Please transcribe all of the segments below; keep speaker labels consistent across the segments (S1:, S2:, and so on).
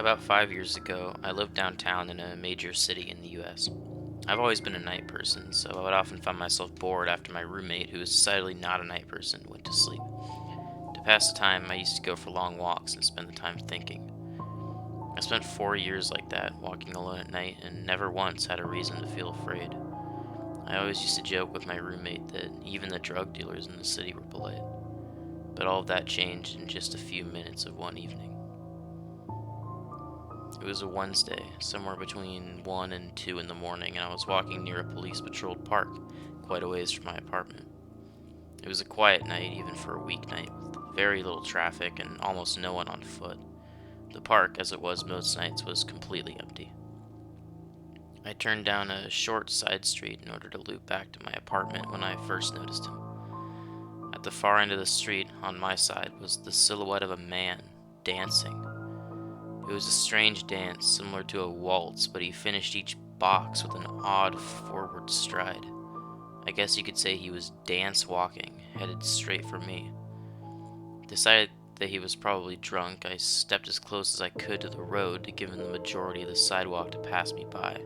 S1: About 5 years ago, I lived downtown in a major city in the US. I've always been a night person, so I would often find myself bored after my roommate, who is decidedly not a night person, went to sleep. To pass the time, I used to go for long walks and spend the time thinking. I spent 4 years like that, walking alone at night, and never once had a reason to feel afraid. I always used to joke with my roommate that even the drug dealers in the city were polite. But all of that changed in just a few minutes of one evening. It was a Wednesday, somewhere between 1 and 2 in the morning, and I was walking near a police patrolled park, quite a ways from my apartment. It was a quiet night, even for a weeknight, with very little traffic and almost no one on foot. The park, as it was most nights, was completely empty. I turned down a short side street in order to loop back to my apartment when I first noticed him. At the far end of the street, on my side, was the silhouette of a man, dancing. It was a strange dance, similar to a waltz, but he finished each box with an odd forward stride. I guess you could say he was dance walking, headed straight for me. Decided that he was probably drunk, I stepped as close as I could to the road to give him the majority of the sidewalk to pass me by.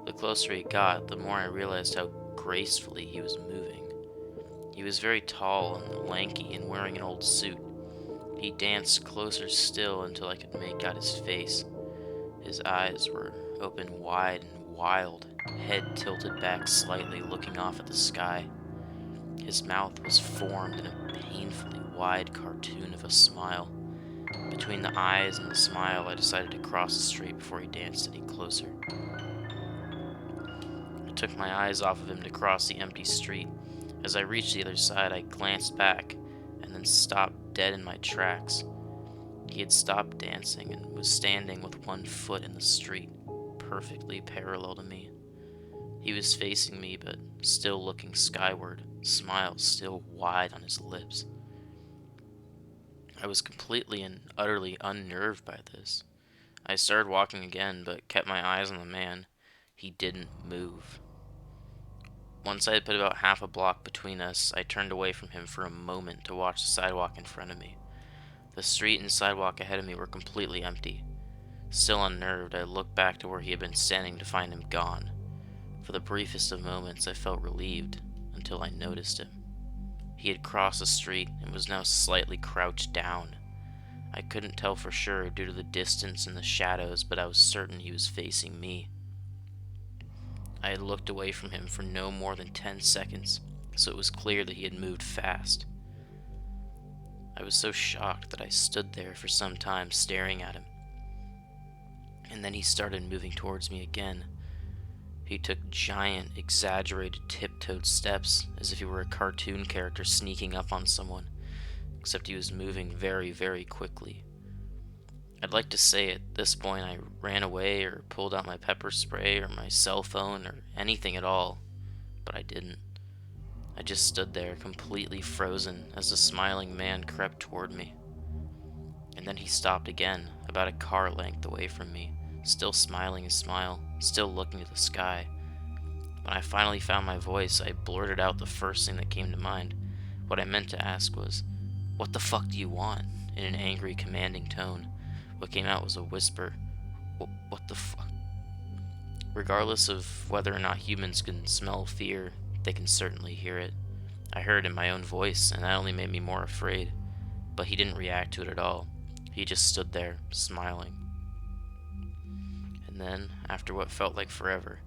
S1: The closer he got, the more I realized how gracefully he was moving. He was very tall and lanky and wearing an old suit. He danced closer still until I could make out his face. His eyes were open wide and wild, head tilted back slightly, looking off at the sky. His mouth was formed in a painfully wide cartoon of a smile. Between the eyes and the smile, I decided to cross the street before he danced any closer. I took my eyes off of him to cross the empty street. As I reached the other side, I glanced back and then stopped dead in my tracks. He had stopped dancing and was standing with one foot in the street, perfectly parallel to me. He was facing me, but still looking skyward, smile still wide on his lips. I was completely and utterly unnerved by this. I started walking again, but kept my eyes on the man. He didn't move. Once I had put about half a block between us, I turned away from him for a moment to watch the sidewalk in front of me. The street and sidewalk ahead of me were completely empty. Still unnerved, I looked back to where he had been standing to find him gone. For the briefest of moments, I felt relieved, until I noticed him. He had crossed the street and was now slightly crouched down. I couldn't tell for sure due to the distance and the shadows, but I was certain he was facing me. I had looked away from him for no more than 10 seconds, so it was clear that he had moved fast. I was so shocked that I stood there for some time staring at him. And then he started moving towards me again. He took giant, exaggerated, tiptoed steps, as if he were a cartoon character sneaking up on someone, except he was moving very, very quickly. I'd like to say at this point I ran away or pulled out my pepper spray or my cell phone or anything at all, but I didn't. I just stood there completely frozen as the smiling man crept toward me. And then he stopped again, about a car length away from me, still smiling his smile, still looking to the sky. When I finally found my voice, I blurted out the first thing that came to mind. What I meant to ask was, "What the fuck do you want?" in an angry, commanding tone. What came out was a whisper, "What the fuck?" Regardless of whether or not humans can smell fear, they can certainly hear it. I heard it in my own voice, and that only made me more afraid. But he didn't react to it at all. He just stood there, smiling. And then, after what felt like forever,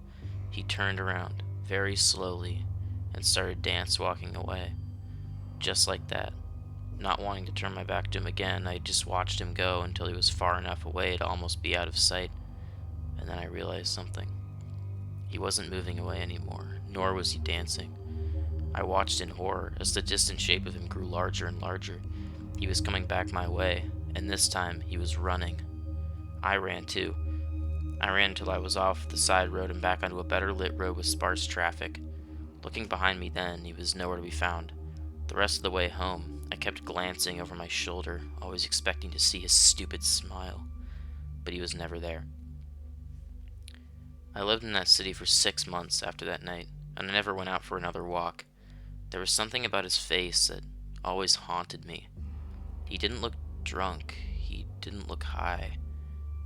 S1: he turned around, very slowly, and started dance walking away. Just like that. Not wanting to turn my back to him again, I just watched him go until he was far enough away to almost be out of sight. And then I realized something. He wasn't moving away anymore, nor was he dancing. I watched in horror as the distant shape of him grew larger and larger. He was coming back my way, and this time he was running. I ran too. I ran until I was off the side road and back onto a better lit road with sparse traffic. Looking behind me then, he was nowhere to be found. The rest of the way home, I kept glancing over my shoulder, always expecting to see his stupid smile. But he was never there. I lived in that city for 6 months after that night, and I never went out for another walk. There was something about his face that always haunted me. He didn't look drunk. He didn't look high.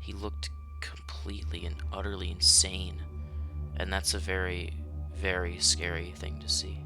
S1: He looked completely and utterly insane, and that's a very, very scary thing to see.